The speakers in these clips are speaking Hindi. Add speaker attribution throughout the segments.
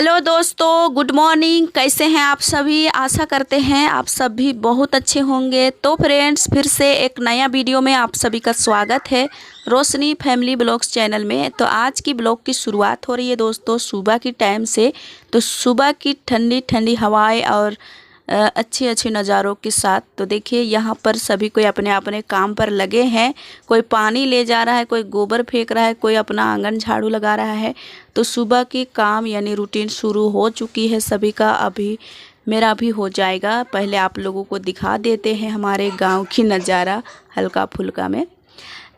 Speaker 1: हेलो दोस्तों, गुड मॉर्निंग। कैसे हैं आप सभी? आशा करते हैं आप सभी बहुत अच्छे होंगे। तो फ्रेंड्स, फिर से एक नया वीडियो में आप सभी का स्वागत है रोशनी फैमिली ब्लॉग्स चैनल में। तो आज की ब्लॉग की शुरुआत हो रही है दोस्तों सुबह की टाइम से। तो सुबह की ठंडी ठंडी हवाएं और अच्छे अच्छे नज़ारों के साथ। तो देखिए यहाँ पर सभी कोई अपने अपने काम पर लगे हैं। कोई पानी ले जा रहा है, कोई गोबर फेंक रहा है, कोई अपना आंगन झाड़ू लगा रहा है। तो सुबह की काम यानी रूटीन शुरू हो चुकी है सभी का। अभी मेरा भी हो जाएगा। पहले आप लोगों को दिखा देते हैं हमारे गांव की नज़ारा हल्का फुल्का में।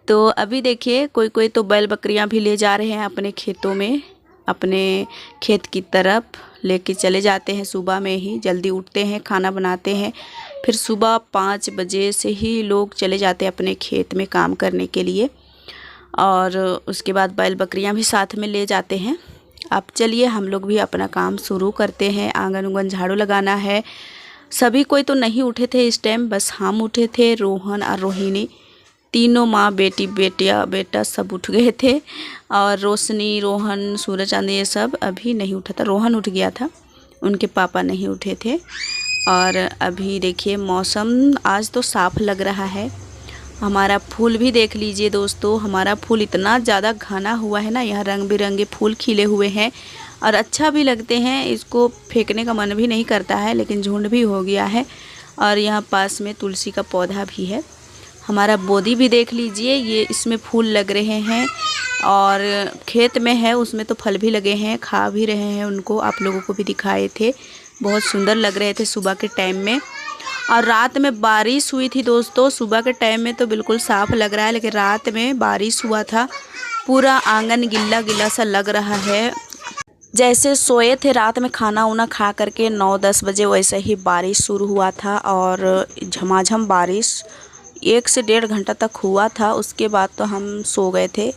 Speaker 1: तो अभी देखिए कोई कोई तो बैल बकरियां भी ले जा रहे हैं अपने खेतों में, अपने खेत की तरफ लेके चले जाते हैं। सुबह में ही जल्दी उठते हैं, खाना बनाते हैं, फिर सुबह 5 बजे से ही लोग चले जाते हैं अपने खेत में काम करने के लिए। और उसके बाद बैल बकरियां भी साथ में ले जाते हैं। अब चलिए हम लोग भी अपना काम शुरू करते हैं। आंगन उंगन झाड़ू लगाना है। सभी कोई तो नहीं उठे थे इस टाइम, बस हम उठे थे। रोहन और रोहिणी तीनों, माँ बेटी बेटा सब उठ गए थे। और रोशनी, रोहन, सूरज चांदी ये सब अभी नहीं उठा था। रोहन उठ गया था, उनके पापा नहीं उठे थे। और अभी देखिए मौसम आज तो साफ़ लग रहा है। हमारा फूल भी देख लीजिए दोस्तों। हमारा फूल इतना ज़्यादा घना हुआ है ना, यहाँ रंग बिरंगे फूल खिले हुए हैं और अच्छा भी लगते हैं। इसको फेंकने का मन भी नहीं करता है, लेकिन झुंड भी हो गया है। और यहाँ पास में तुलसी का पौधा भी है। हमारा बोदी भी देख लीजिए, ये इसमें फूल लग रहे हैं और खेत में है, उसमें तो फल भी लगे हैं, खा भी रहे हैं उनको। आप लोगों को भी दिखाए थे, बहुत सुंदर लग रहे थे सुबह के टाइम में। और रात में बारिश हुई थी दोस्तों। सुबह के टाइम में तो बिल्कुल साफ़ लग रहा है, लेकिन रात में बारिश हुआ था। पूरा आंगन गिल्ला गिल्ला सा लग रहा है। जैसे सोए थे रात में खाना उना खा करके 9-10 बजे, वैसे ही बारिश शुरू हुआ था। और झमाझम बारिश 1 से 1.5 घंटा तक हुआ था। उसके बाद तो हम सो गए थे,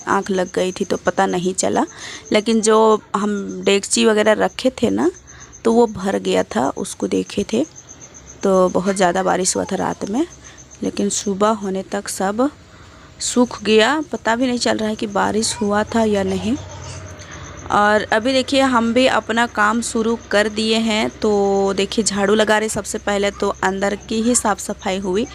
Speaker 1: आँख लग गई थी तो पता नहीं चला। लेकिन जो हम डेगची वगैरह रखे थे ना, तो वो भर गया था, उसको देखे थे। तो बहुत ज़्यादा बारिश हुआ था रात में, लेकिन सुबह होने तक सब सूख गया। पता भी नहीं चल रहा है कि बारिश हुआ था या नहीं। और अभी देखिए हम भी अपना काम शुरू कर दिए हैं। तो देखिए झाड़ू लगा रहे। सबसे पहले तो अंदर की ही साफ़ सफाई हुई,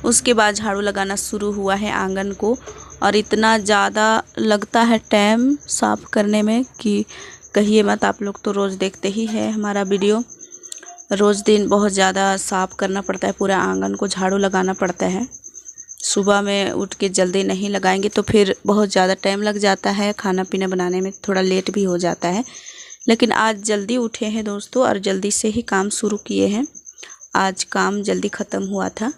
Speaker 1: उसके बाद झाड़ू लगाना शुरू हुआ है आंगन को। और इतना ज़्यादा लगता है टाइम साफ़ करने में कि कहिए मत। आप लोग तो रोज़ देखते ही है हमारा वीडियो। रोज़ दिन बहुत ज़्यादा साफ़ करना पड़ता है, पूरा आंगन को झाड़ू लगाना पड़ता है। सुबह में उठ के जल्दी नहीं लगाएंगे तो फिर बहुत ज़्यादा टाइम लग जाता है। खाना पीना बनाने में थोड़ा लेट भी हो जाता है। लेकिन आज जल्दी उठे हैं दोस्तों और जल्दी से ही काम शुरू किए हैं। आज काम जल्दी ख़त्म हुआ था।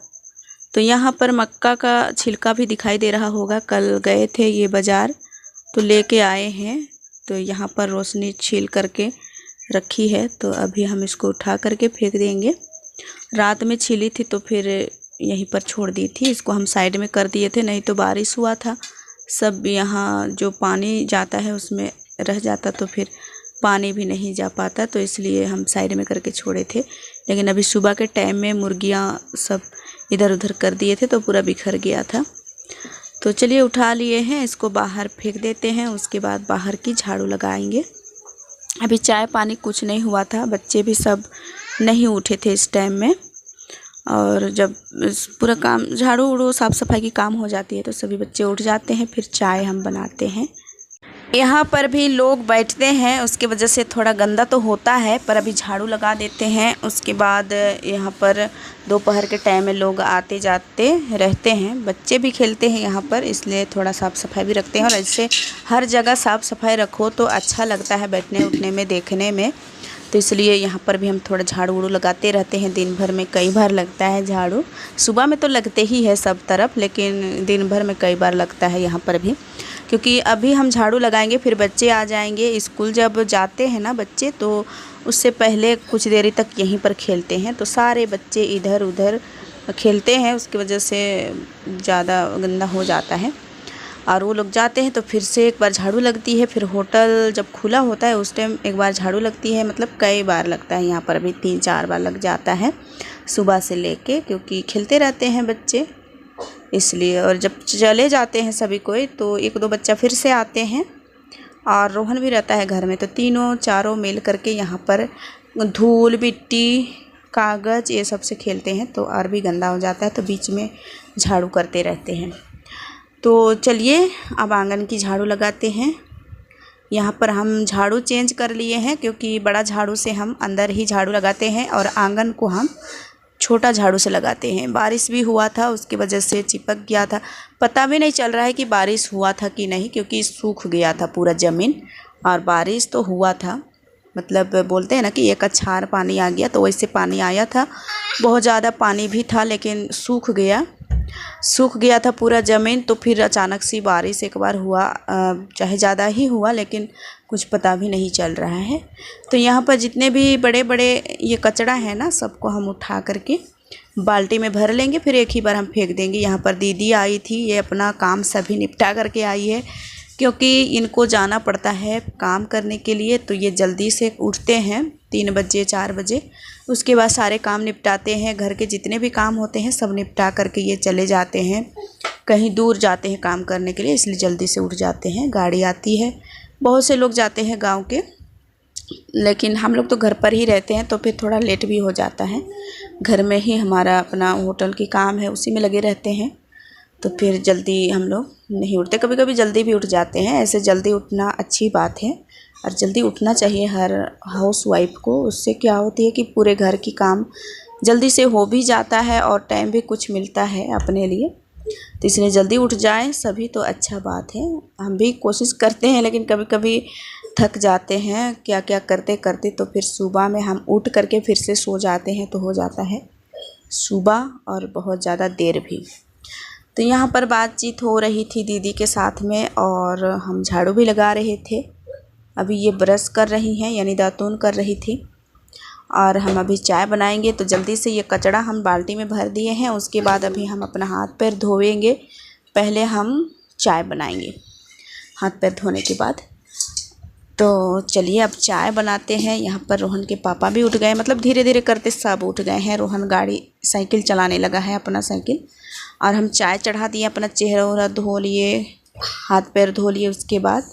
Speaker 1: तो यहाँ पर मक्का का छिलका भी दिखाई दे रहा होगा। कल गए थे ये बाज़ार तो लेके आए हैं। तो यहाँ पर रोशनी छील करके रखी है, तो अभी हम इसको उठा करके फेंक देंगे। रात में छीली थी तो फिर यहीं पर छोड़ दी थी। इसको हम साइड में कर दिए थे, नहीं तो बारिश हुआ था। सब यहाँ जो पानी जाता है उसमें रह जाता, तो फिर पानी भी नहीं जा पाता, तो इसलिए हम साइड में करके छोड़े थे। लेकिन अभी सुबह के टाइम में मुर्गियाँ सब इधर उधर कर दिए थे तो पूरा बिखर गया था। तो चलिए उठा लिए हैं, इसको बाहर फेंक देते हैं। उसके बाद बाहर की झाड़ू लगाएंगे। अभी चाय पानी कुछ नहीं हुआ था, बच्चे भी सब नहीं उठे थे इस टाइम में। और जब पूरा काम झाड़ू उड़ू साफ़ सफाई की काम हो जाती है तो सभी बच्चे उठ जाते हैं, फिर चाय हम बनाते हैं। यहाँ पर भी लोग बैठते हैं, उसकी वजह से थोड़ा गंदा तो होता है, पर अभी झाड़ू लगा देते हैं। उसके बाद यहाँ पर दोपहर के टाइम में लोग आते जाते रहते हैं, बच्चे भी खेलते हैं यहाँ पर, इसलिए थोड़ा साफ़ सफाई भी रखते हैं। और ऐसे हर जगह साफ़ सफाई रखो तो अच्छा लगता है बैठने उठने में, देखने में। तो इसलिए यहाँ पर भी हम थोड़ा झाड़ू उड़ू लगाते रहते हैं। दिन भर में कई बार लगता है झाड़ू। सुबह में तो लगते ही है सब तरफ, लेकिन दिन भर में कई बार लगता है यहाँ पर भी। क्योंकि अभी हम झाड़ू लगाएंगे, फिर बच्चे आ जाएंगे। स्कूल जब जाते हैं ना बच्चे, तो उससे पहले कुछ देरी तक यहीं पर खेलते हैं। तो सारे बच्चे इधर उधर खेलते हैं, उसकी वजह से ज़्यादा गंदा हो जाता है। और वो लोग जाते हैं तो फिर से एक बार झाड़ू लगती है। फिर होटल जब खुला होता है उस टाइम एक बार झाड़ू लगती है। मतलब कई बार लगता है, यहाँ पर भी 3-4 बार लग जाता है सुबह से लेके, क्योंकि खेलते रहते हैं बच्चे इसलिए। और जब चले जाते हैं सभी कोई तो 1-2 बच्चा फिर से आते हैं और रोहन भी रहता है घर में। तो तीनों चारों मिल करके यहाँ पर धूल मिट्टी कागज़ ये सब से खेलते हैं, तो और भी गंदा हो जाता है, तो बीच में झाड़ू करते रहते हैं। तो चलिए अब आंगन की झाड़ू लगाते हैं। यहाँ पर हम झाड़ू चेंज कर लिए हैं, क्योंकि बड़ा झाड़ू से हम अंदर ही झाड़ू लगाते हैं और आंगन को हम छोटा झाड़ू से लगाते हैं। बारिश भी हुआ था, उसकी वजह से चिपक गया था। पता भी नहीं चल रहा है कि बारिश हुआ था कि नहीं, क्योंकि सूख गया था पूरा ज़मीन। और बारिश तो हुआ था, मतलब बोलते हैं ना कि एक अछार पानी आ गया, तो वैसे पानी आया था। बहुत ज़्यादा पानी भी था, लेकिन सूख गया था पूरा ज़मीन। तो फिर अचानक सी बारिश एक बार हुआ, चाहे ज़्यादा ही हुआ, लेकिन कुछ पता भी नहीं चल रहा है। तो यहाँ पर जितने भी बड़े बड़े ये कचरा है ना, सबको हम उठा करके बाल्टी में भर लेंगे, फिर एक ही बार हम फेंक देंगे। यहाँ पर दीदी आई थी, ये अपना काम सभी निपटा करके आई है, क्योंकि इनको जाना पड़ता है काम करने के लिए। तो ये जल्दी से उठते हैं 3 बजे 4 बजे, उसके बाद सारे काम निपटाते हैं। घर के जितने भी काम होते हैं सब निपटा करके ये चले जाते हैं, कहीं दूर जाते हैं काम करने के लिए, इसलिए जल्दी से उठ जाते हैं। गाड़ी आती है, बहुत से लोग जाते हैं गांव के, लेकिन हम लोग तो घर पर ही रहते हैं, तो फिर थोड़ा लेट भी हो जाता है। घर में ही हमारा अपना होटल की काम है, उसी में लगे रहते हैं, तो फिर जल्दी हम लोग नहीं उठते। कभी कभी जल्दी भी उठ जाते हैं। ऐसे जल्दी उठना अच्छी बात है और जल्दी उठना चाहिए हर हाउस वाइफ को। उससे क्या होती है कि पूरे घर की काम जल्दी से हो भी जाता है और टाइम भी कुछ मिलता है अपने लिए। तो इसलिए जल्दी उठ जाए सभी तो अच्छा बात है। हम भी कोशिश करते हैं, लेकिन कभी कभी थक जाते हैं क्या क्या करते करते, तो फिर सुबह में हम उठ करके फिर से सो जाते हैं, तो हो जाता है सुबह और बहुत ज़्यादा देर भी। तो यहाँ पर बातचीत हो रही थी दीदी के साथ में, और हम झाड़ू भी लगा रहे थे। अभी ये ब्रश कर रही हैं, यानी दातून कर रही थी, और हम अभी चाय बनाएंगे। तो जल्दी से ये कचरा हम बाल्टी में भर दिए हैं, उसके बाद अभी हम अपना हाथ पैर धोएंगे। पहले हम चाय बनाएंगे हाथ पैर धोने के बाद। तो चलिए अब चाय बनाते हैं। यहाँ पर रोहन के पापा भी उठ गए, मतलब धीरे धीरे करते सब उठ गए हैं। रोहन साइकिल चलाने लगा है, अपना साइकिल, और हम चाय चढ़ा दिए। अपना चेहरा वहरा धो लिए, हाथ पैर धो लिए उसके बाद,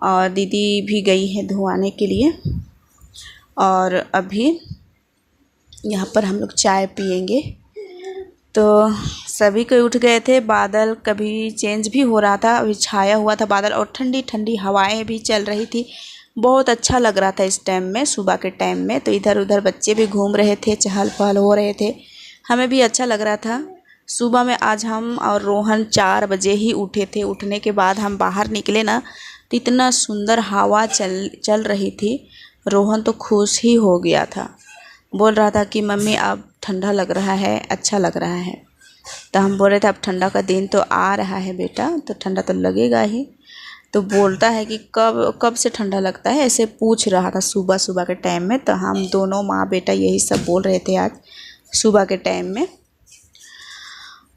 Speaker 1: और दीदी भी गई है धोआने के लिए। और अभी यहाँ पर हम लोग चाय पियेंगे। तो सभी कोई उठ गए थे। बादल कभी चेंज भी हो रहा था, अभी छाया हुआ था बादल, और ठंडी ठंडी हवाएं भी चल रही थी। बहुत अच्छा लग रहा था इस टाइम में, सुबह के टाइम में। तो इधर उधर बच्चे भी घूम रहे थे, चहल पहल हो रहे थे, हमें भी अच्छा लग रहा था। सुबह में आज हम और रोहन 4 बजे ही उठे थे। उठने के बाद हम बाहर निकले ना, तो इतना सुंदर हवा चल रही थी। रोहन तो खुश ही हो गया था, बोल रहा था कि मम्मी अब ठंडा लग रहा है, अच्छा लग रहा है। तो हम बोल रहे थे अब ठंडा का दिन तो आ रहा है बेटा, तो ठंडा तो लगेगा ही। तो बोलता है कि कब से ठंडा लगता है, ऐसे पूछ रहा था सुबह सुबह के टाइम में। तो हम दोनों माँ बेटा यही सब बोल रहे थे आज सुबह के टाइम में।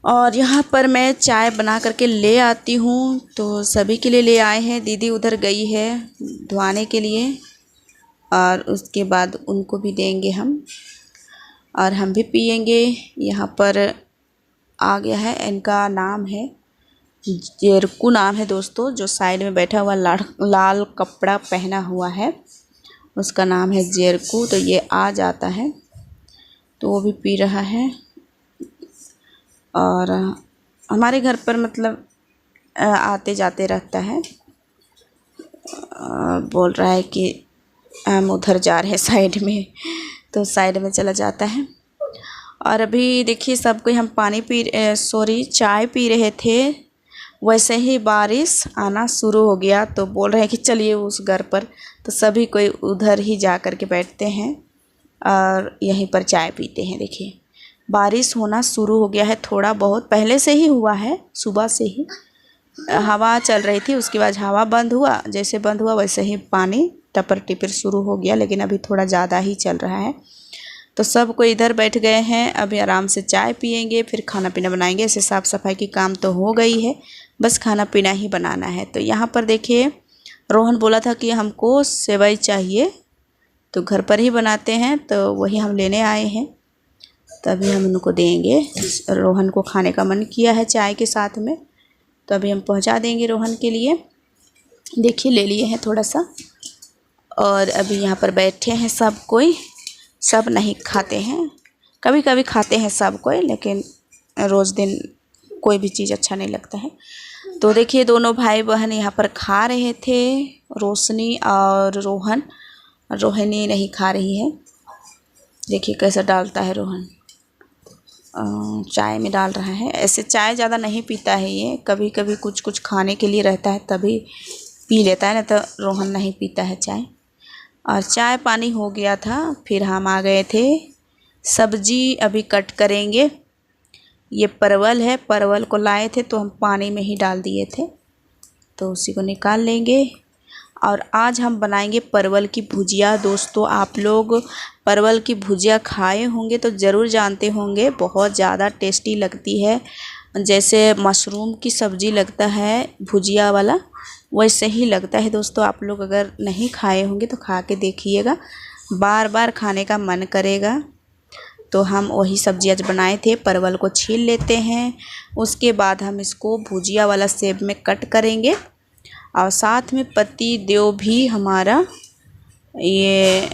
Speaker 1: और यहाँ पर मैं चाय बना करके ले आती हूँ, तो सभी के लिए ले आए हैं। दीदी उधर गई है धुआने के लिए, और उसके बाद उनको भी देंगे हम, और हम भी पियेंगे। यहाँ पर आ गया है, इनका नाम है जेरकू नाम है दोस्तों। जो साइड में बैठा हुआ लाल कपड़ा पहना हुआ है, उसका नाम है जेरकू। तो ये आ जाता है, तो वो भी पी रहा है। और हमारे घर पर मतलब आते जाते रहता है, बोल रहा है कि हम उधर जा रहे हैं साइड में, तो साइड में चला जाता है। और अभी देखिए सब कोई हम चाय पी रहे थे, वैसे ही बारिश आना शुरू हो गया। तो बोल रहे हैं कि चलिए उस घर पर, तो सभी कोई उधर ही जा कर के बैठते हैं और यहीं पर चाय पीते हैं। देखिए बारिश होना शुरू हो गया है, थोड़ा बहुत पहले से ही हुआ है, सुबह से ही हवा चल रही थी। उसके बाद हवा बंद हुआ, जैसे बंद हुआ वैसे ही पानी टपर टिपर शुरू हो गया, लेकिन अभी थोड़ा ज़्यादा ही चल रहा है। तो सब कोई इधर बैठ गए हैं, अभी आराम से चाय पियेंगे, फिर खाना पीना बनाएंगे। ऐसे साफ़ सफाई की काम तो हो गई है, बस खाना पीना ही बनाना है। तो यहाँ पर देखिए रोहन बोला था कि हमको सेवई चाहिए, तो घर पर ही बनाते हैं, तो वही हम लेने आए हैं। तभी हम उनको देंगे। रोहन को खाने का मन किया है चाय के साथ में, तो अभी हम पहुंचा देंगे रोहन के लिए। देखिए ले लिए हैं थोड़ा सा। और अभी यहाँ पर बैठे हैं सब कोई। सब नहीं खाते हैं, कभी कभी खाते हैं सब कोई, लेकिन रोज़ दिन कोई भी चीज़ अच्छा नहीं लगता है। तो देखिए दोनों भाई बहन यहाँ पर खा रहे थे, रोशनी और रोहन। रोहिणी नहीं खा रही है। देखिए कैसा डालता है रोहन, चाय में डाल रहा है। ऐसे चाय ज़्यादा नहीं पीता है ये, कभी कभी कुछ कुछ खाने के लिए रहता है तभी पी लेता है, ना तो रोहन नहीं पीता है चाय। और चाय पानी हो गया था, फिर हम आ गए थे सब्जी अभी कट करेंगे। ये परवल है, परवल को लाए थे तो हम पानी में ही डाल दिए थे, तो उसी को निकाल लेंगे। और आज हम बनाएंगे परवल की भुजिया। दोस्तों आप लोग परवल की भुजिया खाए होंगे तो ज़रूर जानते होंगे, बहुत ज़्यादा टेस्टी लगती है। जैसे मशरूम की सब्ज़ी लगता है भुजिया वाला, वैसे ही लगता है। दोस्तों आप लोग अगर नहीं खाए होंगे तो खा के देखिएगा, बार बार खाने का मन करेगा। तो हम वही सब्ज़ी आज बनाए थे। परवल को छील लेते हैं, उसके बाद हम इसको भुजिया वाला शेप में कट करेंगे। और साथ में पति देव भी हमारा ये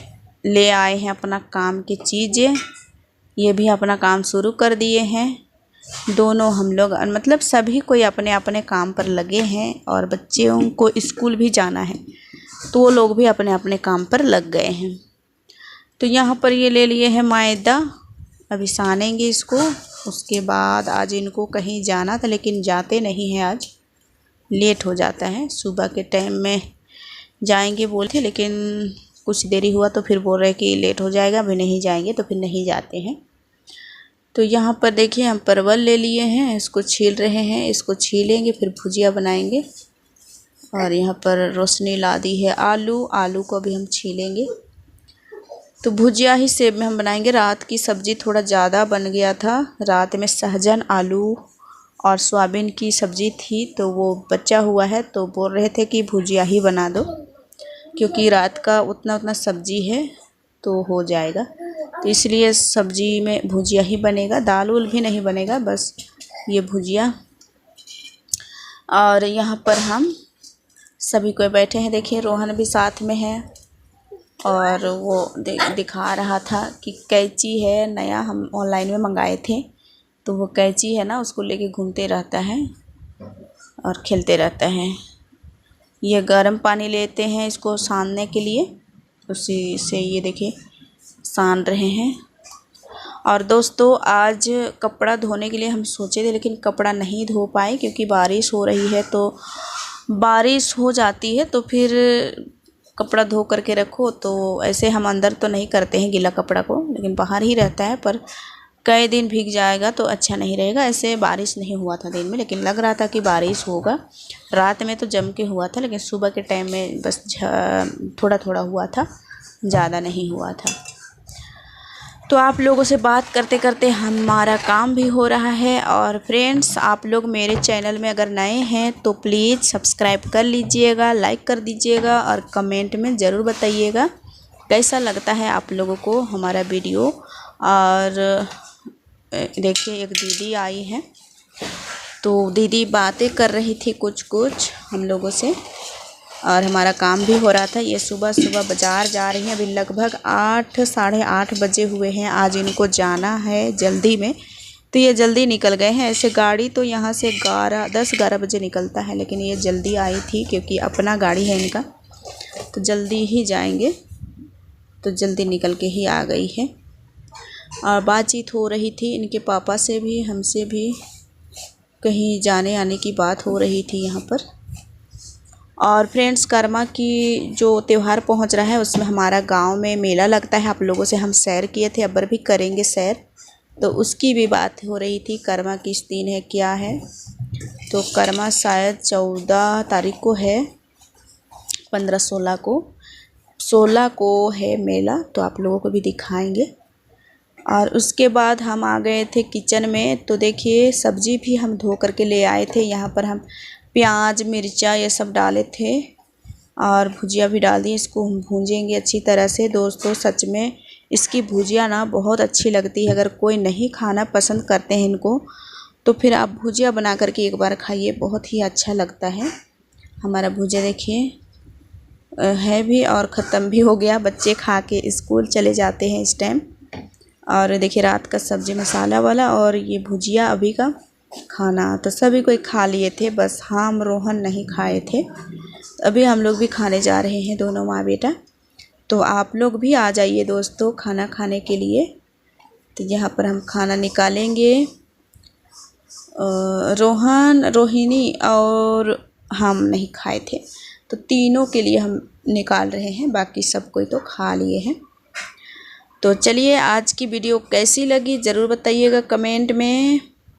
Speaker 1: ले आए हैं अपना काम की चीज़ें, ये भी अपना काम शुरू कर दिए हैं। दोनों हम लोग मतलब सभी कोई अपने अपने काम पर लगे हैं, और बच्चों को स्कूल भी जाना है तो वो लोग भी अपने अपने काम पर लग गए हैं। तो यहाँ पर ये ले लिए हैं मैदा, अभी सानेंगे इसको। उसके बाद आज इनको कहीं जाना था लेकिन जाते नहीं हैं, आज लेट हो जाता है। सुबह के टाइम में जाएंगे बोले थे, लेकिन कुछ देरी हुआ तो फिर बोल रहे कि लेट हो जाएगा, अभी नहीं जाएंगे, तो फिर नहीं जाते हैं। तो यहाँ पर देखिए हम परवल ले लिए हैं, इसको छील रहे हैं, इसको छीलेंगे फिर भुजिया बनाएंगे। और यहाँ पर रोशनी ला दी है आलू, आलू को भी हम छीलेंगे। तो भुजिया ही शेप में हम बनाएंगे। रात की सब्ज़ी थोड़ा ज़्यादा बन गया था, रात में सहजन आलू और सोयाबीन की सब्ज़ी थी तो वो बचा हुआ है, तो बोल रहे थे कि भुजिया ही बना दो, क्योंकि रात का उतना उतना सब्ज़ी है तो हो जाएगा। तो इसलिए सब्ज़ी में भुजिया ही बनेगा, दाल उल भी नहीं बनेगा, बस ये भुजिया। और यहाँ पर हम सभी कोई बैठे हैं। देखिए रोहन भी साथ में है, और वो दिखा रहा था कि कैंची है नया, हम ऑनलाइन में मंगाए थे, तो वो कैंची है ना, उसको लेके घूमते रहता है और खेलते रहता है। ये गर्म पानी लेते हैं इसको सानने के लिए, उसी से ये देखिए सान रहे हैं। और दोस्तों आज कपड़ा धोने के लिए हम सोचे थे, लेकिन कपड़ा नहीं धो पाए क्योंकि बारिश हो रही है। तो बारिश हो जाती है तो फिर कपड़ा धो करके रखो, तो ऐसे हम अंदर तो नहीं करते हैं गीला कपड़ा को, लेकिन बाहर ही रहता है, पर कई दिन भीग जाएगा तो अच्छा नहीं रहेगा। ऐसे बारिश नहीं हुआ था दिन में, लेकिन लग रहा था कि बारिश होगा। रात में तो जम के हुआ था, लेकिन सुबह के टाइम में बस थोड़ा थोड़ा हुआ था, ज़्यादा नहीं हुआ था। तो आप लोगों से बात करते करते हमारा काम भी हो रहा है। और फ्रेंड्स आप लोग मेरे चैनल में अगर नए हैं तो प्लीज़ सब्सक्राइब कर लीजिएगा, लाइक कर दीजिएगा, और कमेंट में ज़रूर बताइएगा कैसा लगता है आप लोगों को हमारा वीडियो। और देखिए एक दीदी आई है, तो दीदी बातें कर रही थी कुछ कुछ हम लोगों से, और हमारा काम भी हो रहा था। ये सुबह सुबह बाज़ार जा रही हैं, अभी लगभग 8 साढ़े 8 बजे हुए हैं। आज इनको जाना है जल्दी में, तो ये जल्दी निकल गए हैं। ऐसे गाड़ी तो यहाँ से 10-11 बजे निकलता है, लेकिन ये जल्दी आई थी क्योंकि अपना गाड़ी है इनका, तो जल्दी ही जाएंगे, तो जल्दी निकल के ही आ गई है। और बातचीत हो रही थी इनके पापा से भी, हमसे भी, कहीं जाने आने की बात हो रही थी यहाँ पर। और फ्रेंड्स कर्मा की जो त्यौहार पहुँच रहा है उसमें हमारा गांव में मेला लगता है, आप लोगों से हम शेयर किए थे, अब भी करेंगे शेयर। तो उसकी भी बात हो रही थी, कर्मा किस दिन है क्या है। तो कर्मा शायद 14 तारीख को है, 15-16 को, 16 को है मेला, तो आप लोगों को भी दिखाएंगे। और उसके बाद हम आ गए थे किचन में, तो देखिए सब्ज़ी भी हम धो करके ले आए थे। यहाँ पर हम प्याज मिर्चा ये सब डाले थे, और भुजिया भी डाल दी। इसको हम भूंजेंगे अच्छी तरह से। दोस्तों सच में इसकी भुजिया ना बहुत अच्छी लगती है। अगर कोई नहीं खाना पसंद करते हैं इनको, तो फिर आप भुजिया बना करके एक बार खाइए, बहुत ही अच्छा लगता है। हमारा भुजिया देखिए है भी और ख़त्म भी हो गया। बच्चे खा के स्कूल चले जाते हैं इस टाइम। और देखिए रात का सब्ज़ी मसाला वाला और ये भुजिया अभी का खाना। तो सभी कोई खा लिए थे, बस हम रोहन नहीं खाए थे। अभी हम लोग भी खाने जा रहे हैं, दोनों माँ बेटा। तो आप लोग भी आ जाइए दोस्तों खाना खाने के लिए। तो यहाँ पर हम खाना निकालेंगे। रोहन, रोहिणी और हम नहीं खाए थे, तो तीनों के लिए हम निकाल रहे हैं। बाकी सब कोई तो खा लिए हैं। तो चलिए आज की वीडियो कैसी लगी ज़रूर बताइएगा कमेंट में।